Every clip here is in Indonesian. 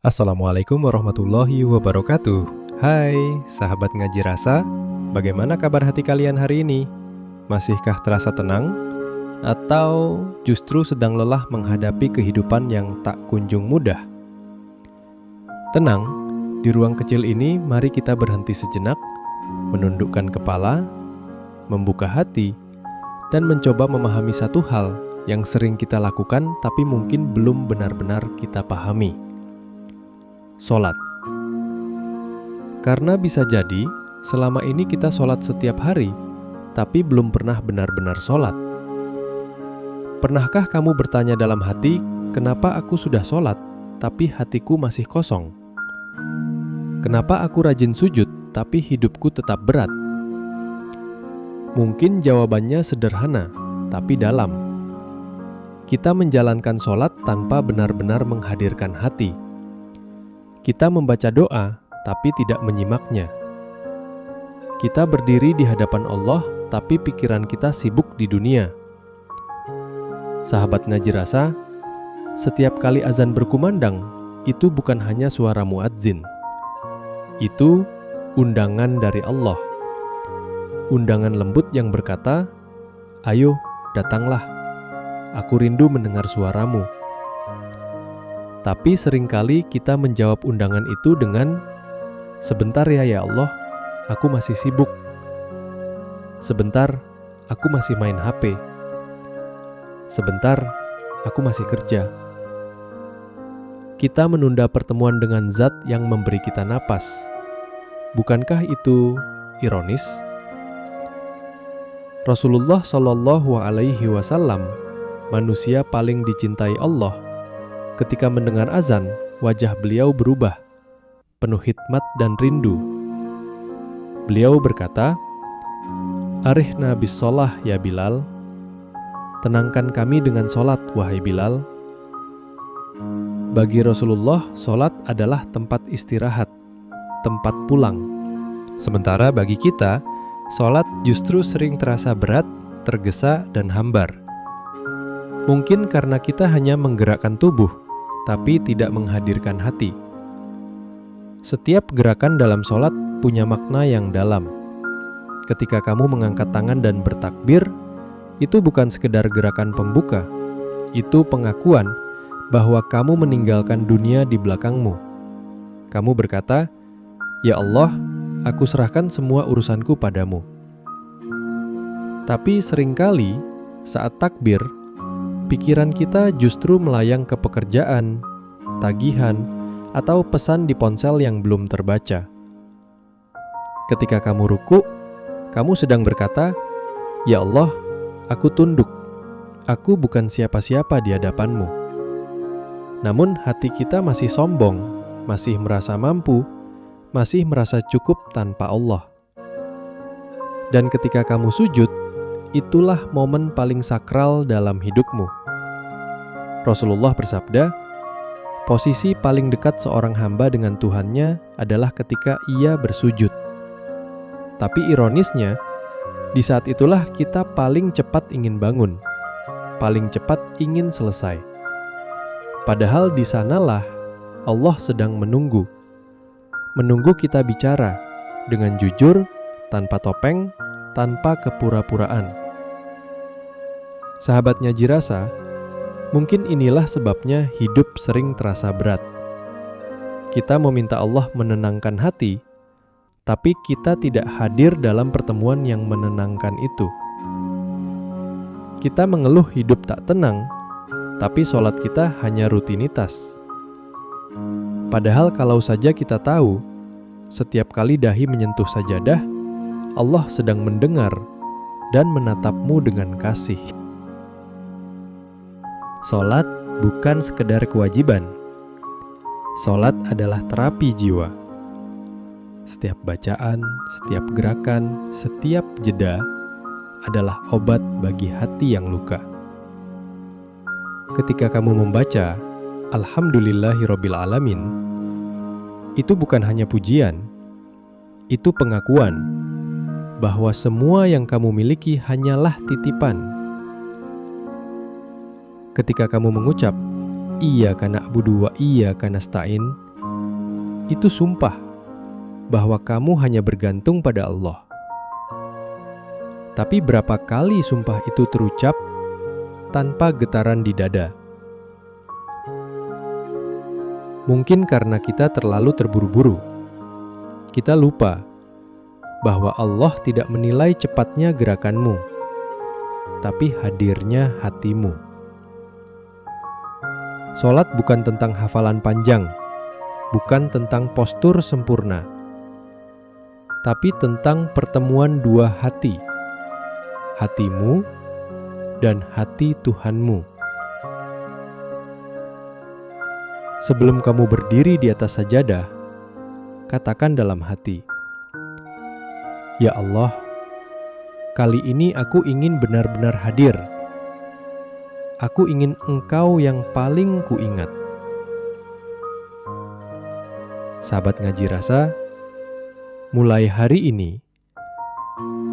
Assalamualaikum warahmatullahi wabarakatuh. Hai, sahabat ngaji rasa. Bagaimana kabar hati kalian hari ini? Masihkah terasa tenang? Atau justru sedang lelah menghadapi kehidupan yang tak kunjung mudah? Tenang, di ruang kecil ini mari kita berhenti sejenak, menundukkan kepala, membuka hati, dan mencoba memahami satu hal yang sering kita lakukan tapi mungkin belum benar-benar kita pahami. Sholat. Karena bisa jadi selama ini kita sholat setiap hari, tapi belum pernah benar-benar sholat. Pernahkah kamu bertanya dalam hati, kenapa aku sudah sholat, tapi hatiku masih kosong? Kenapa aku rajin sujud, tapi hidupku tetap berat? Mungkin jawabannya sederhana, tapi dalam. Kita menjalankan sholat tanpa benar-benar menghadirkan hati. Kita membaca doa, tapi tidak menyimaknya. Kita berdiri di hadapan Allah, tapi pikiran kita sibuk di dunia. Sahabat ngaji rasa, setiap kali azan berkumandang, itu bukan hanya suara muadzin. Itu undangan dari Allah. Undangan lembut yang berkata, "Ayo, datanglah. Aku rindu mendengar suaramu." Tapi seringkali kita menjawab undangan itu dengan, "Sebentar ya Allah, aku masih sibuk. Sebentar, aku masih main HP. Sebentar, aku masih kerja." Kita menunda pertemuan dengan zat yang memberi kita napas. Bukankah itu ironis? Rasulullah Shallallahu Alaihi Wasallam, manusia paling dicintai Allah, ketika mendengar azan, wajah beliau berubah, penuh hikmat dan rindu. Beliau berkata, "Arihna bis sholah ya Bilal." Tenangkan kami dengan sholat, wahai Bilal. Bagi Rasulullah, sholat adalah tempat istirahat, tempat pulang. Sementara bagi kita, sholat justru sering terasa berat, tergesa, dan hambar. Mungkin karena kita hanya menggerakkan tubuh, tapi tidak menghadirkan hati. Setiap gerakan dalam sholat punya makna yang dalam. Ketika kamu mengangkat tangan dan bertakbir, itu bukan sekedar gerakan pembuka. Itu pengakuan bahwa kamu meninggalkan dunia di belakangmu. Kamu berkata, "Ya Allah, aku serahkan semua urusanku padamu." Tapi seringkali saat takbir, pikiran kita justru melayang ke pekerjaan, tagihan, atau pesan di ponsel yang belum terbaca. Ketika kamu ruku, kamu sedang berkata, "Ya Allah, aku tunduk. Aku bukan siapa-siapa di hadapan-Mu." Namun hati kita masih sombong, masih merasa mampu, masih merasa cukup tanpa Allah. Dan ketika kamu sujud, itulah momen paling sakral dalam hidupmu. Rasulullah bersabda, posisi paling dekat seorang hamba dengan Tuhannya adalah ketika ia bersujud. Tapi ironisnya, di saat itulah kita paling cepat ingin bangun, paling cepat ingin selesai. Padahal di sanalah Allah sedang menunggu kita bicara dengan jujur, tanpa topeng, tanpa kepura-puraan. Sahabat ngaji rasa, mungkin inilah sebabnya hidup sering terasa berat. Kita meminta Allah menenangkan hati, tapi kita tidak hadir dalam pertemuan yang menenangkan itu. Kita mengeluh hidup tak tenang, tapi sholat kita hanya rutinitas. Padahal kalau saja kita tahu, setiap kali dahi menyentuh sajadah, Allah sedang mendengar dan menatapmu dengan kasih. Sholat bukan sekedar kewajiban. Sholat adalah terapi jiwa. Setiap bacaan, setiap gerakan, setiap jeda adalah obat bagi hati yang luka. Ketika kamu membaca Alhamdulillahirabbil alamin, itu bukan hanya pujian, itu pengakuan bahwa semua yang kamu miliki hanyalah titipan. Ketika kamu mengucap Iyyaka na'budu wa iyyaka nasta'in, itu sumpah bahwa kamu hanya bergantung pada Allah. Tapi berapa kali sumpah itu terucap tanpa getaran di dada? Mungkin karena kita terlalu terburu-buru. Kita lupa bahwa Allah tidak menilai cepatnya gerakanmu, tapi hadirnya hatimu. Salat bukan tentang hafalan panjang, bukan tentang postur sempurna, tapi tentang pertemuan dua hati, hatimu dan hati Tuhanmu. Sebelum kamu berdiri di atas sajadah, katakan dalam hati, "Ya Allah, kali ini aku ingin benar-benar hadir. Aku ingin Engkau yang paling kuingat." Sahabat Ngaji Rasa, mulai hari ini,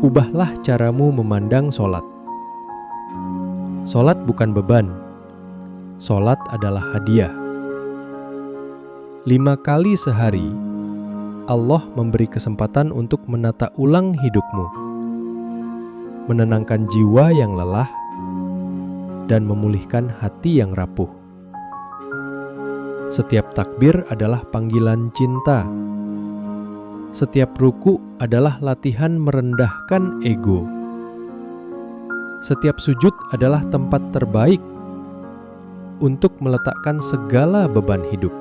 ubahlah caramu memandang salat. Salat bukan beban, salat adalah hadiah. 5 kali sehari, Allah memberi kesempatan untuk menata ulang hidupmu, menenangkan jiwa yang lelah, dan memulihkan hati yang rapuh. Setiap takbir adalah panggilan cinta. Setiap ruku adalah latihan merendahkan ego. Setiap sujud adalah tempat terbaik untuk meletakkan segala beban hidup.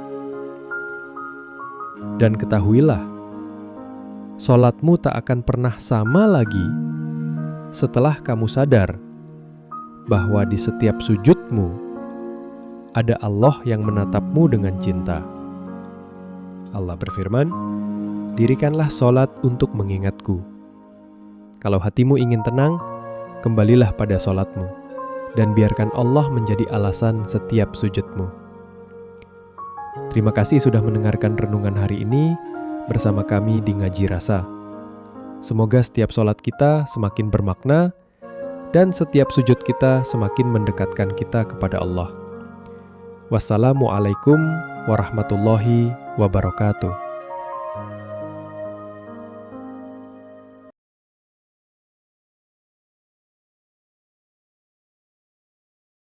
Dan ketahuilah, salatmu tak akan pernah sama lagi setelah kamu sadar bahwa di setiap sujudmu ada Allah yang menatapmu dengan cinta. Allah berfirman, "Dirikanlah salat untuk mengingatku." Kalau hatimu ingin tenang, kembalilah pada salatmu, dan biarkan Allah menjadi alasan setiap sujudmu. Terima kasih sudah mendengarkan renungan hari ini bersama kami di Ngaji Rasa. Semoga setiap salat kita semakin bermakna, dan setiap sujud kita semakin mendekatkan kita kepada Allah. Wassalamualaikum warahmatullahi wabarakatuh.